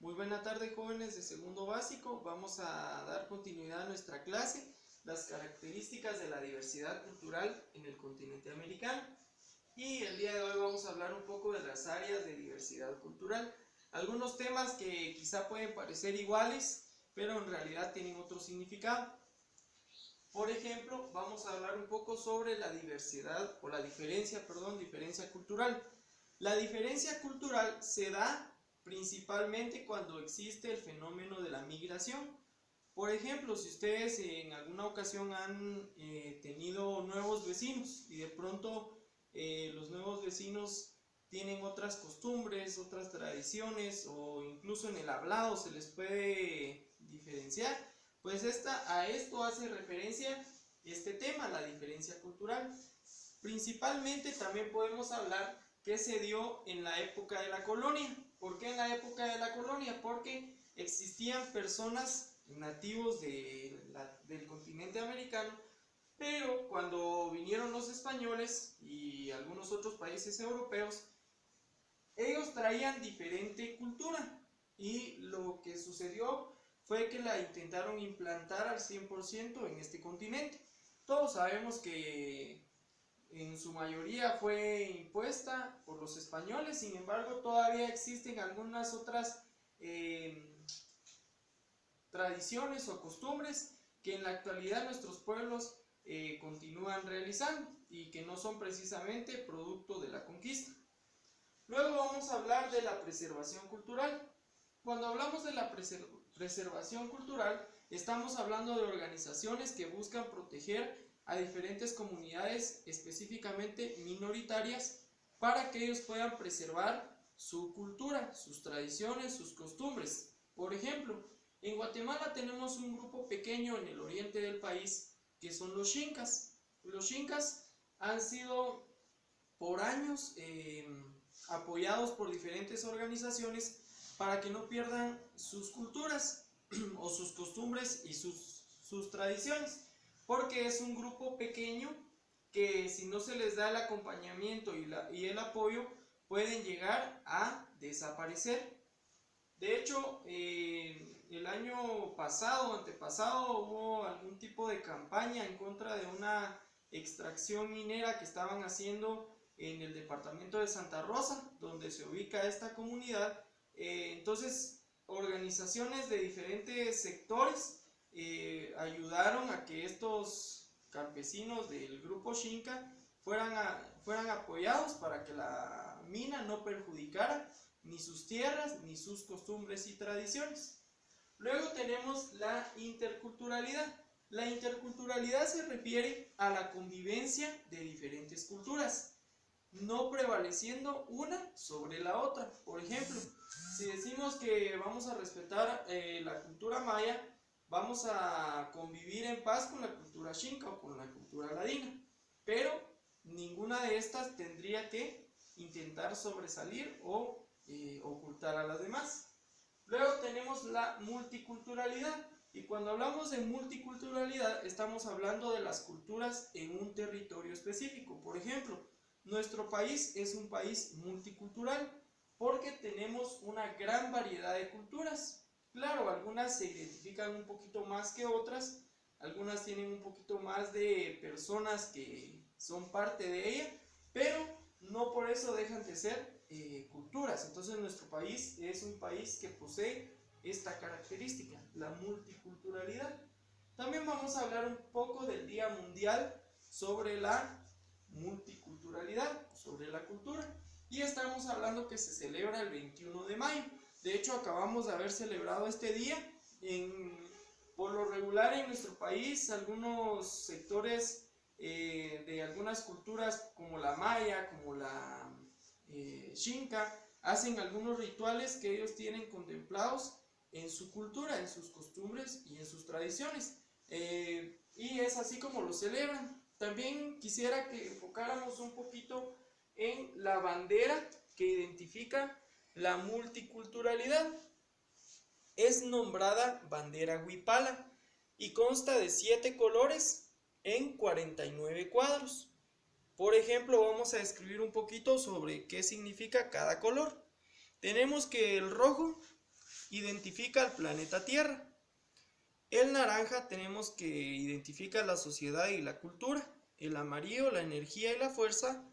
Muy buena tarde, jóvenes de segundo básico. Vamos a dar continuidad a nuestra clase, las características de la diversidad cultural en el continente americano. Y el día de hoy vamos a hablar un poco de las áreas de diversidad cultural. Algunos temas que quizá pueden parecer iguales, pero en realidad tienen otro significado. Por ejemplo, vamos a hablar un poco sobre la diversidad o la diferencia cultural. La diferencia cultural se da principalmente cuando existe el fenómeno de la migración. Por ejemplo, si ustedes en alguna ocasión han tenido nuevos vecinos y de pronto los nuevos vecinos tienen otras costumbres, otras tradiciones o incluso en el hablado se les puede diferenciar, pues a esto hace referencia este tema, la diferencia cultural. Principalmente también podemos hablar que se dio en la época de la colonia. ¿Por qué en la época de la colonia? Porque existían personas nativos del continente americano, pero cuando vinieron los españoles y algunos otros países europeos, ellos traían diferente cultura y lo que sucedió fue que la intentaron implantar al 100% en este continente. Todos sabemos que en su mayoría fue impuesta por los españoles, sin embargo todavía existen algunas otras tradiciones o costumbres que en la actualidad nuestros pueblos continúan realizando y que no son precisamente producto de la conquista. Luego vamos a hablar de la preservación cultural. Cuando hablamos de la preservación cultural, estamos hablando de organizaciones que buscan proteger a diferentes comunidades, específicamente minoritarias, para que ellos puedan preservar su cultura, sus tradiciones, sus costumbres. Por ejemplo, en Guatemala tenemos un grupo pequeño en el oriente del país que son los Xinkas. Los Xinkas han sido por años apoyados por diferentes organizaciones para que no pierdan sus culturas o sus costumbres y sus tradiciones, porque es un grupo pequeño que si no se les da el acompañamiento y el apoyo pueden llegar a desaparecer. De hecho, el año pasado, antepasado, hubo algún tipo de campaña en contra de una extracción minera que estaban haciendo en el departamento de Santa Rosa, donde se ubica esta comunidad. Entonces, organizaciones de diferentes sectores ayudaron a que estos campesinos del grupo Xinka fueran apoyados para que la mina no perjudicara ni sus tierras, ni sus costumbres y tradiciones. Luego tenemos la interculturalidad. La interculturalidad se refiere a la convivencia de diferentes culturas, no prevaleciendo una sobre la otra. Por ejemplo, si decimos que vamos a respetar la cultura maya, vamos a convivir en paz con la cultura xinca o con la cultura ladina, pero ninguna de estas tendría que intentar sobresalir o ocultar a las demás. Luego tenemos la multiculturalidad, y cuando hablamos de multiculturalidad estamos hablando de las culturas en un territorio específico. Por ejemplo, nuestro país es un país multicultural porque tenemos una gran variedad de culturas. Claro, algunas se identifican un poquito más que otras, algunas tienen un poquito más de personas que son parte de ella, pero no por eso dejan de ser culturas. Entonces nuestro país es un país que posee esta característica, la multiculturalidad. También vamos a hablar un poco del Día Mundial sobre la multiculturalidad, sobre la cultura, y estamos hablando que se celebra el 21 de mayo. De hecho, acabamos de haber celebrado este día. Por lo regular en nuestro país, algunos sectores de algunas culturas como la maya, como la xinca, hacen algunos rituales que ellos tienen contemplados en su cultura, en sus costumbres y en sus tradiciones, y es así como lo celebran. También quisiera que enfocáramos un poquito en la bandera que identifica la multiculturalidad. Es nombrada bandera huipala y consta de 7 colores en 49 cuadros. Por ejemplo, vamos a describir un poquito sobre qué significa cada color. Tenemos que el rojo identifica el planeta Tierra. El naranja tenemos que identifica la sociedad y la cultura. El amarillo, la energía y la fuerza.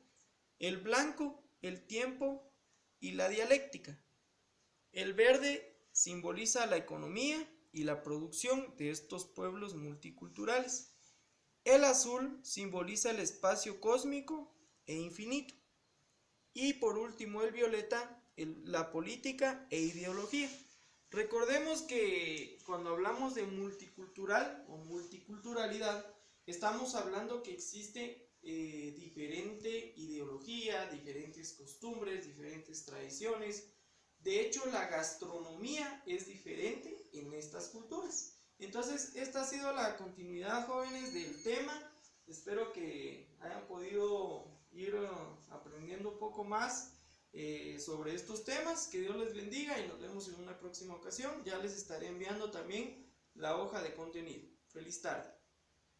El blanco, el tiempo y la dialéctica. El verde simboliza la economía y la producción de estos pueblos multiculturales. El azul simboliza el espacio cósmico e infinito. Y por último el violeta, la política e ideología. Recordemos que cuando hablamos de multicultural o multiculturalidad, estamos hablando que existe diferente ideología, diferentes costumbres, diferentes tradiciones. De hecho, la gastronomía es diferente en estas culturas. Entonces, esta ha sido la continuidad, jóvenes, del tema. Espero que hayan podido ir aprendiendo un poco más sobre estos temas. Que Dios les bendiga y nos vemos en una próxima ocasión. Ya les estaré enviando también la hoja de contenido. Feliz tarde.